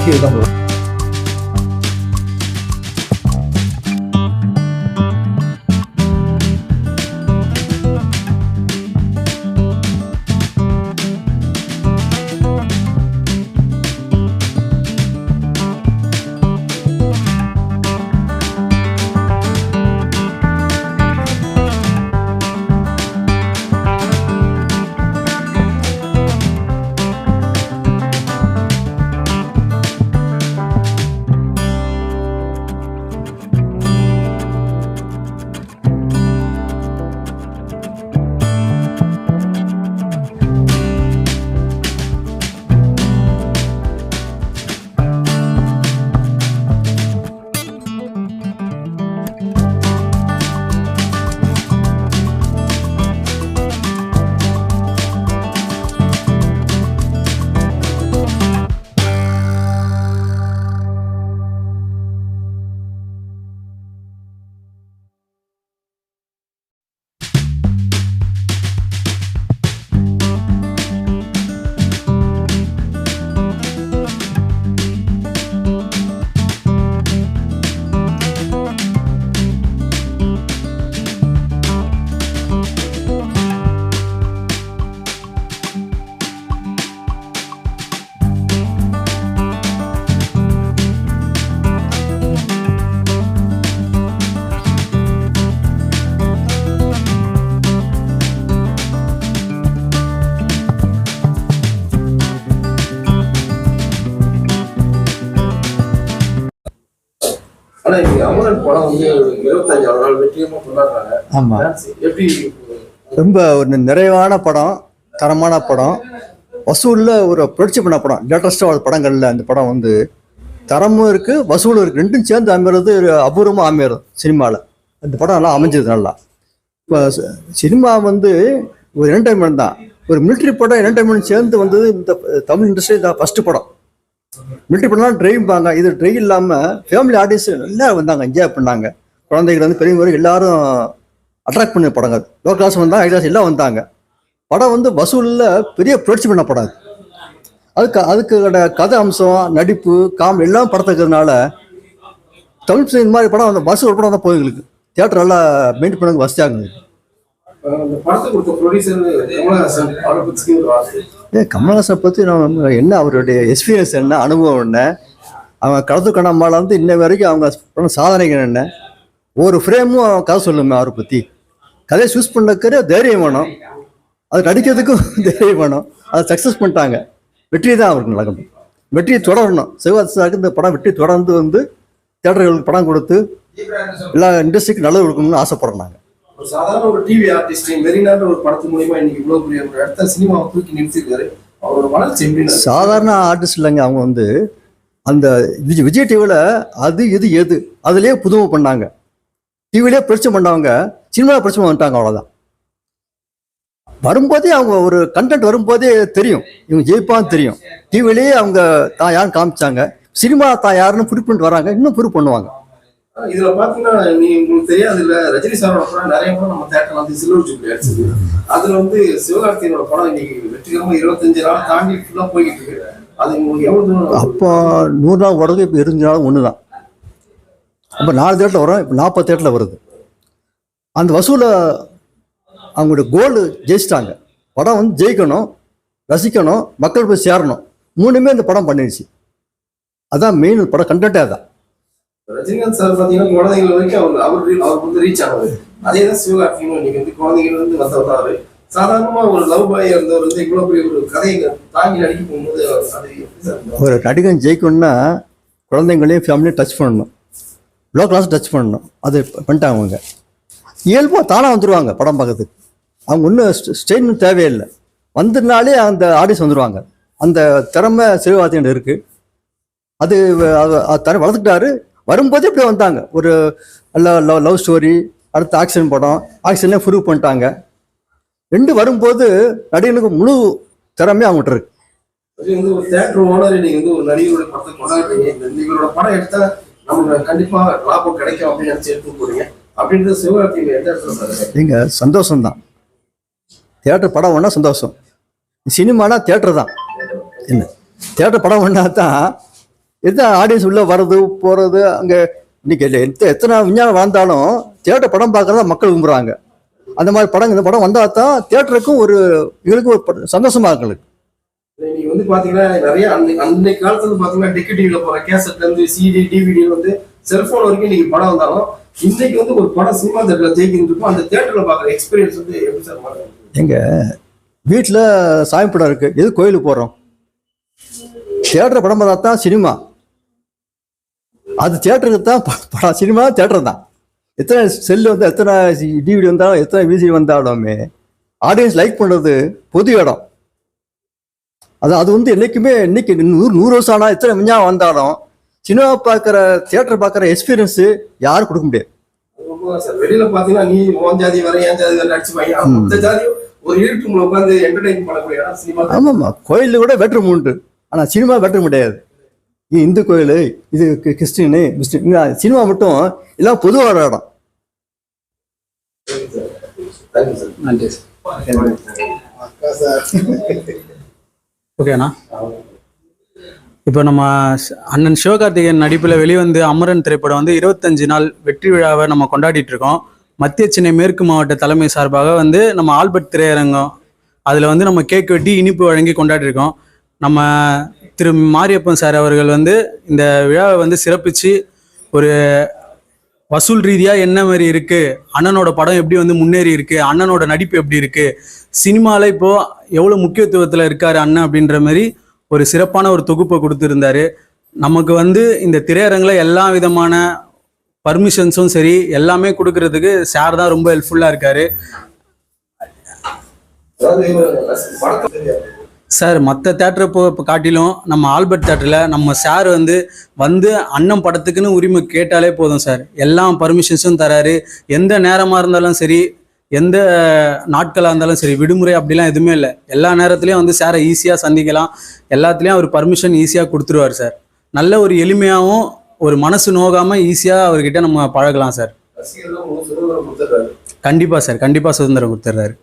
நம்பிக்கை தான். ஆமா, ரொம்ப ஒரு நிறைவான படம், தரமான படம், வசூலில் ஒரு புரட்சி பண்ண படம். லேட்டஸ்டாக படங்கள்ல அந்த படம் வந்து தரமும் இருக்கு, வசூலும் இருக்கு, ரெண்டும் சேர்ந்து அமைறது அபூர்வமாக அமையிறது சினிமாவில். அந்த படம் நல்லா அமைஞ்சது நல்லா. இப்போ சினிமா வந்து ஒரு என்டர்டைன்மெண்ட் தான். ஒரு மிலிட்ரி படம் என்டர்டைன்மெண்ட் சேர்ந்து வந்தது இந்த தமிழ் இண்டஸ்ட்ரி தான் ஃபர்ஸ்ட் படம். மிலிட்ரி படம்லாம் ட்ரைவ்பாங்க, இது ட்ரைவ் இல்லாமல் ஃபேமிலி ஆடியன்ஸ் எல்லோரும் வந்தாங்க, என்ஜாய் பண்ணாங்க. குழந்தைகள் வந்து பெரியவங்க வரைக்கும் எல்லாரும் அட்ராக்ட் பண்ண படங்கள். லோ கிளாஸ் வந்தாங்க, ஹை கிளாஸ் எல்லாம் வந்தாங்க. படம் வந்து வசூலில் பெரிய புரட்சி பண்ண படம். அதுக்கு கதை அம்சம், நடிப்பு, காமெடி எல்லாம் படத்துக்கிறதுனால தமிழ் இந்த மாதிரி படம் அந்த வசூல் படம் தான் போகுங்களுக்கு. தியேட்டர் நல்லா மெயின்டைன் பண்ண வசதியாகுது. கமல்ஹாசனை பற்றி நம்ம என்ன, அவருடைய எக்ஸ்பீரியன்ஸ் என்ன, அனுபவம் என்ன, அவங்க கடத்து கணமால வந்து இன்ன வரைக்கும் அவங்க சாதனைகள் என்ன, ஒரு ஃப்ரேமும் கதை சொல்லுமே. அவரை பற்றி கதையை சூஸ் பண்ணக்கிற தைரியம் வேணும், அது நடிக்கிறதுக்கும் தைரியம் வேணும். அதை சக்ஸஸ் பண்ணிட்டாங்க. வெற்றி தான் அவருக்கு நடக்கணும், வெற்றியை தொடரணும். சிவகாசிக்கு இந்த படம் வெற்றி தொடர்ந்து வந்து தியேட்டர்களுக்கு படம் கொடுத்து எல்லா இண்டஸ்ட்ரிக்கு நல்லது கொடுக்கணும்னு ஆசைப்படுறோம் நாங்கள். ஒரு சாதாரண ஒரு டிவி ஆர்டிஸ்ட் மெரினான்ற ஒரு படத்து மூலமா இன்னைக்கு இவ்வளவு பெரிய ஒரு இடத்த சினிமாவை தூக்கி நிறுத்திருக்காரு. அவரோட வளர்ச்சி எப்படி? சாதாரண ஆர்டிஸ்ட் இல்லைங்க. அவங்க வந்து அந்த விஜய் டிவியில் அது இது எது அதுலேயே புதுமை பண்ணாங்க. டிவிலே பிரச்சனை பண்ணவங்க சினிமாவில் பிரச்சனை வந்துட்டாங்க, அவ்வளோதான். வரும்போதே அவங்க ஒரு கண்டென்ட் வரும்போதே தெரியும் இவங்க ஜெயிப்பான்னு தெரியும். டிவிலேயே அவங்க தான் யாருன்னு காமிச்சாங்க. சினிமா தான் யாருன்னு ப்ரூவ் பண்ணிட்டு வராங்க, இன்னும் ப்ரூவ் பண்ணுவாங்க. இதுல பாத்தீங்கன்னா உங்களுக்கு தெரியாது இல்ல, ரஜினி சாரோட படம் நிறைய படம் நம்ம தேட்டர்ல வந்து சில்வர் ஜூப்ளி அடிச்சது. அதுல வந்து சிவகார்த்திகேயனோட படம் இன்னைக்கு வெற்றிகரமா 25 நாள் தாண்டி ஃபுல்லா போய்கிட்டு இருக்கு. அது உங்களுக்கு எவ்வளவு தூரம்? அப்போ 100 நாள் வருது, இப்போ 25 நாள் ஒன்று தான். அப்போ 4 தேட்டரில் வரும், இப்போ 40 தேட்டரில் வருது. அந்த வசூலை அவங்களுடைய கோல் ஜெயிச்சிட்டாங்க. படம் வந்து ஜெயிக்கணும், ரசிக்கணும், மக்கள் போய் சேரணும், மூணுமே இந்த படம் பண்ணிடுச்சு. அதான் மெயின் படம் கண்டென்ட்டே தான். ரஜினிகாந்த் சார் பாத்தீங்கன்னா குழந்தைகள் வரைக்கும் அவருக்கு வந்து ரீச் ஆனது. அதே தான் சிவகார்த்திகேயன் இன்னைக்கு வந்து குழந்தைகள் வந்து வந்தவராரு. சாதாரணமா ஒரு லவ் பாய் இருந்தவர் வந்து இவ்வளவு பெரிய ஒரு கதையை தாங்கி நடிக்க போகும்போது ஒரு நடிகன் ஜெயிக்கணும்னா குழந்தைங்களையும் ஃபேமிலியும் டச் பண்ணணும், லோ கிளாஸ் டச் பண்ணணும். அது பண்ணிட்டாங்க. அவங்க இயல்பாக தானாக வந்துடுவாங்க படம் பார்க்கறதுக்கு. அவங்க ஒன்றும் ஸ்டேட்மெண்ட் தேவையில்லை, வந்ததுனாலே அந்த ஆடியன்ஸ் வந்துடுவாங்க. அந்த திறமை சிவகார்த்திகேயன் இருக்குது. அது தர வளர்த்துக்கிட்டாரு. வரும்போதே இப்படி வந்தாங்க. ஒரு லவ் ஸ்டோரி, அடுத்த ஆக்ஷன் படம், ஆக்ஷன்லேயே ப்ரூவ் பண்ணிட்டாங்க. ரெண்டு வரும்போது நடிகனுக்கு முழு திறமையாக அவங்ககிட்ட இருக்கு. ஒரு தியேட்டர் ஓனர் நீங்க வந்து ஒரு நடிகரோட படத்தை கொண்டாடுறீங்க, இவரோட படம் எடுத்தா நமக்கு கண்டிப்பா லாபம் கிடைக்கும் அப்படின்னு நினைச்சு எடுத்து போறீங்க. அப்படின்றது சிவகார்த்திகேயன் நீங்க சந்தோஷம்தான். தியேட்டர் படம் ஒன்றா சந்தோஷம். சினிமானா தியேட்டர் தான். என்ன தியேட்டர் படம் ஒன்றா தான் எத்தனை ஆடியன்ஸ் உள்ளே வர்றது போகிறது அங்கே இன்னைக்கு எத்தனை விஞ்ஞானம் வளர்ந்தாலும் தியேட்டர் படம் பார்க்கறத மக்கள் விரும்புகிறாங்க. அந்த மாதிரி படம் இந்த படம் வந்தால் தான் தியேட்டருக்கும் ஒரு எங்களுக்கு ஒரு சந்தோஷமா இருக்கு. நீங்க வந்து பாத்தீங்கன்னா நிறைய அன்னைக்கு காலத்துல வந்து பாத்தீங்கன்னா டிக்கெட்டிவ்ல போற கேசட்ல இருந்து சிடி டிவிடி வந்து செல்போன் வரைக்கும் இன்னைக்கு படம் வந்தாலும் இன்னைக்கு வந்து ஒரு படம் சினிமா தேட்டர்ல ஜெயிக்கிட்டு இருக்கும். அந்த தேட்டர்ல பாக்குற எக்ஸ்பீரியன்ஸ் வந்து எப்படி சார் மாறும்? எங்க வீட்டில் சாமி படம் இருக்கு, எது கோயிலுக்கு போடுறோம்? தியேட்டர் படம் பார்த்தா தான் சினிமா. அது தியேட்டருக்கு தான் படம், சினிமா தியேட்டர் தான். எத்தனை செல்லு வந்து எத்தனை டிவிடி வந்தாலும் எத்தனை விசிடி வந்தாலுமே ஆடியன்ஸ் லைக் பண்ணுறது பொது இடம். அது வந்து என்னைக்குமே இன்னைக்கு 100 வருஷம் ஆனால் எத்தனை விஞ்ஞானம் வந்தாலும் சினிமா பார்க்குற தியேட்டர் பார்க்குற எக்ஸ்பீரியன்ஸு யாரும் கொடுக்க முடியாது. சார் வெளியில பாத்தீங்கன்னா நீ உன் ஜாதி வர என் ஜாதி வர அடிச்சுப்பாங்க. மொத்த ஜாதியும் ஒரு இருட்டு உட்காந்து என்டர்டைன் பண்ணக்கூடிய இடம் சினிமா. ஆமாம்மா, கோயிலில் கூட பெட்ரூம் உண்டு, ஆனால் சினிமா பெட்ரூம் கிடையாது. இது இந்து கோயில், இது கிறிஸ்டின் முஸ்லீம், சினிமா மட்டும் எல்லாம் பொதுவான இடம். நன்றி சார். ஓகேண்ணா. இப்போ நம்ம அண்ணன் சிவகார்த்திகேயன் நடிப்பில் வெளிவந்து அமரன் திரைப்படம் வந்து 25 நாள் வெற்றி விழாவை நம்ம கொண்டாடிட்டு இருக்கோம். மத்திய சென்னை மேற்கு மாவட்ட தலைமை சார்பாக வந்து நம்ம ஆல்பர்ட் திரையரங்கம் அதில் வந்து நம்ம கேக் வெட்டி இனிப்பு வழங்கி கொண்டாடி இருக்கோம். நம்ம திரு மாரியப்பன் சார் அவர்கள் வந்து இந்த விழாவை வந்து சிறப்பித்து ஒரு வசூல் ரீதியாக என்ன மாதிரி இருக்குது, அண்ணனோட படம் எப்படி வந்து முன்னேறி இருக்குது, அண்ணனோட நடிப்பு எப்படி இருக்குது, சினிமாவில் இப்போது எவ்வளோ முக்கியத்துவத்தில் இருக்கார் அண்ணன் அப்படின்ற மாதிரி ஒரு சிறப்பான ஒரு தொகுப்பை கொடுத்துருந்தாரு. நமக்கு வந்து இந்த திரையரங்கில் எல்லா விதமான பர்மிஷன்ஸும் சரி எல்லாமே கொடுக்கறதுக்கு சார் தான் ரொம்ப ஹெல்ப்ஃபுல்லாக இருக்கார். சார் மற்ற தேட்டரை இப்போ காட்டிலும் நம்ம ஆல்பர்ட் தேட்டரில் நம்ம சார் வந்து அண்ணன் படத்துக்குன்னு உரிமை கேட்டாலே போதும் சார். எல்லா பர்மிஷன்ஸும் தராரு. எந்த நேரமாக இருந்தாலும் சரி, எந்த நாட்களாக இருந்தாலும் சரி, விடுமுறை அப்படிலாம் எதுவுமே இல்லை. எல்லா நேரத்துலையும் வந்து சாரை ஈஸியாக சந்திக்கலாம். எல்லாத்துலேயும் அவர் பர்மிஷன் ஈஸியாக கொடுத்துருவார் சார். நல்ல ஒரு எளிமையாகவும் ஒரு மனசு நோகாமல் ஈஸியாக அவர்கிட்ட நம்ம பழகலாம் சார். ரசிகர்களும் சுதந்திரம் கொடுத்துறாரு. கண்டிப்பாக சார், கண்டிப்பாக சுதந்திரம் கொடுத்துட்றாரு.